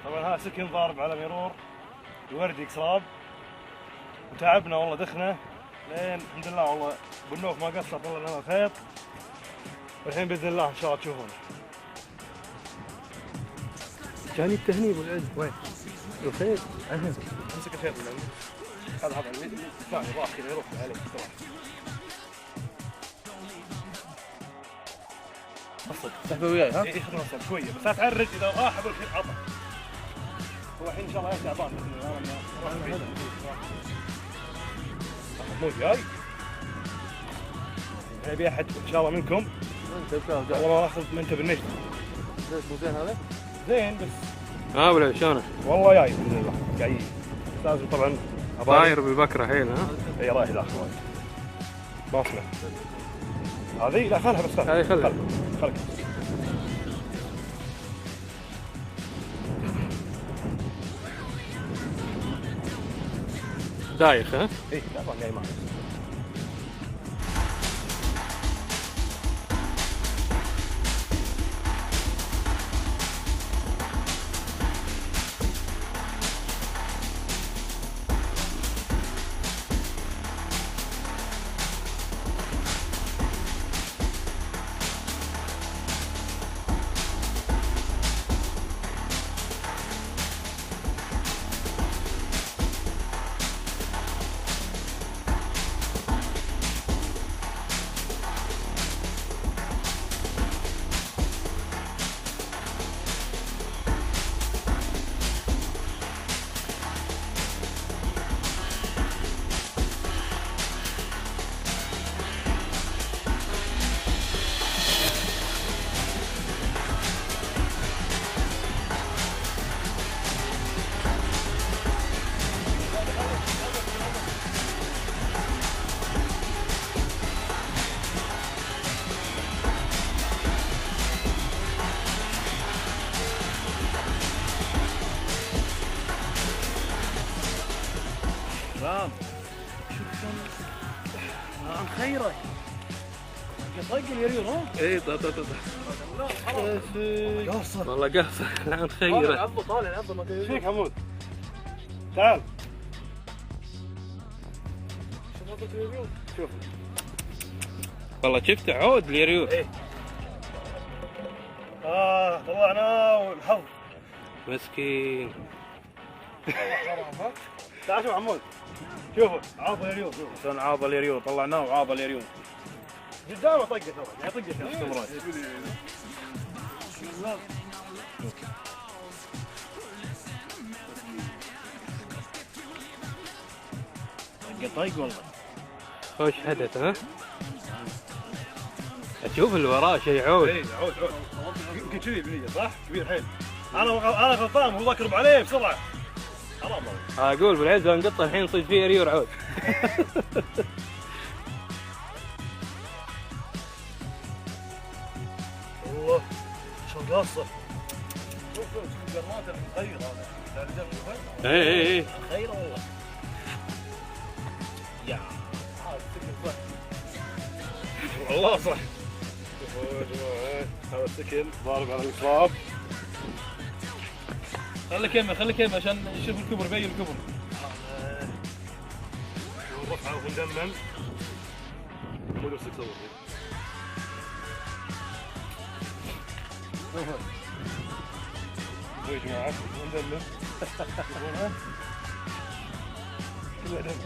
طبعا ها سكن ضارب على مرور الوردي كسراب وتعبنا والله دخنا لين الحمد لله والله بالنوف ما قصر طلع لنا الخيط والحين باذن الله ان شاء الله تشوفونه. جاني التهنيب والعز وين؟ الخيط امسك الخيط من عندي هذا عندي ثاني ضاع كذا يروح عليك بسرعه. سحبه وياي ها؟ اي خذ نصب شويه بس لا تعرج اذا راح اقول لك عطى. هو الحين ان شاء الله يرجع تعبان مو جاي. ابي احد ان شاء الله منكم والله ما اخذ منته بالنجد. ليش مو زين هذا؟ زين بس ولا شلونه؟ والله جاي باذن الله جاي. لازم طبعا طاير بالبكره حيل ها؟ اي رايح داخل ما اسمع. هذه لا خلها بس هذه خلها دايخ ها؟ اي لا ما جاي معك. سلام شوف شلون عن خيره يطق اليريور ها؟ اي قاصر والله قاصر عن خيره. عضه طالع عضه ما ايش فيك حمود؟ تعال شوف عضه اليريور. شوف والله شفته عود اليريور. ايه طلعناه والحظ مسكين. تعال شوف حمود شوفوا عاض اليريور. شوفوا شلون عاض اليريور طلعناه وعاض اليريور قدامه طقه ترى يعني طقه استمرار. طق والله خوش حدث ها؟ اشوف اللي وراه شيء عود. اي عود يمكن كذي بنيه صح؟ كبير حيل. انا غلطان هو بقرب عليه بسرعه. حرام والله. اقول بالعز نقطه الحين يصيد فيه ريور عود. والله شلون قاصه. شوف قرناته مخير هذا. اي خير والله. يا والله صح. شوفوا يا جماعه هذا السكن ضارب على الكراب. خلي كمل عشان نشوف الكبر بين الكبر. ونرفعه وندمن. مو نفسك تصور يا جماعه وندمن. تشوفونها؟ كلها دم.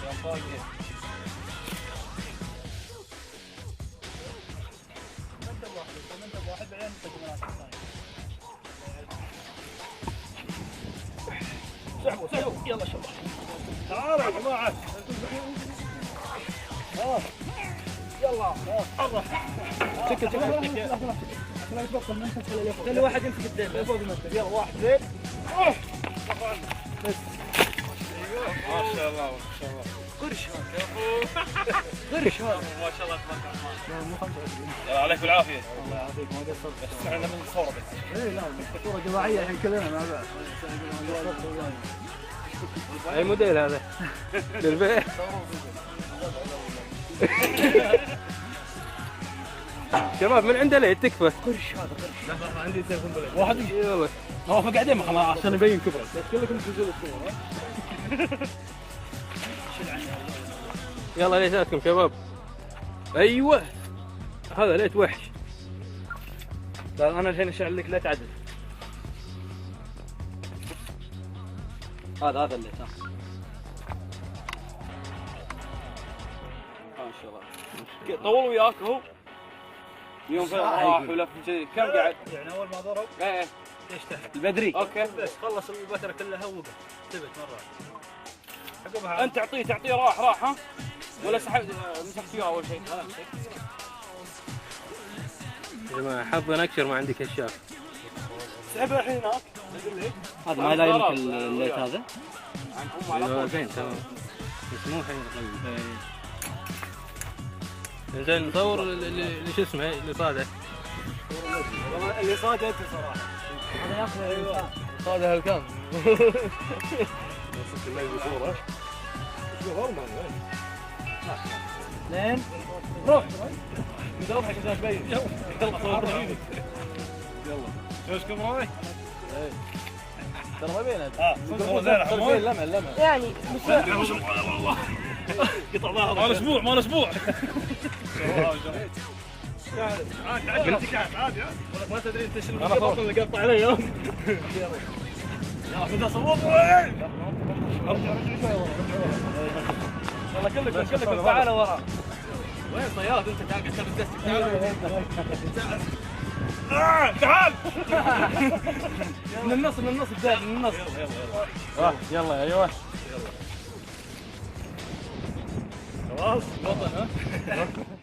يا طاقه. واحد بعدين سحبوا يلا شباب تعالوا يا جماعه يلا حرك سكت خلي واحد يمسك الدين يلا واحد زين بس ما شاء الله ما شاء الله قرش قرش هذا ما شاء الله تبارك الله. لا مو 25. يلا عليك بالعافيه. الله يعافيك ما قصرت. احنا من الصوره بس. اي لا صورة جماعية الحين كلنا مع بعض. اي موديل هذا؟ للبيع. شباب من عنده ليه تكفى؟ قرش هذا قرش. لا عندي تليفون بلد. واحد يلا هو قاعدين خلاص عشان يبين كبره. كلكم تنزلوا الصورة. يلا ليتاتكم شباب. ايوه هذا ليت وحش. لا انا الحين اشعل لك لا تعدل. هذا اللي صح. ما شاء الله. طول وياك هو. يوم راح ولف كذي كم قعد؟ يعني اول ما ضرب ايه ايش تحت؟ البدري. اوكي بس خلص البتره كلها وقف ثبت مره. عقبها انت تعطيه راح ها؟ ولا سحبت مسكت فيها اول شيء؟ يا جماعه حظنا اكثر ما عندي كشاف. سحبها الحين هناك. هذا ما يلايمك الليت هذا؟ ايوه زين تمام بس مو الحين قلبي. زين نصور اللي شو اسمه اللي صاده. والله اللي صاد انت صراحه. هذا ياخذ ايوه. صاده هالكم. صدق الله بصوره. شو غرمان وين؟ اثنين روح. مدربها عشان تبين. يلا صور يلا. شوشكم راي؟ ترى ما بينها. صور زين حمود. لمع يعني والله قطع ظهر مال اسبوع مال اسبوع. عادي ما تدري انت شنو الخط اللي قطع علي. يلا بدي اصور. يلا كلكم تعالوا ورا. وين صياد انت قاعد تلبس دستك؟ تعال. من النص بداية من النص. يلا ايوه. خلاص وطن ها.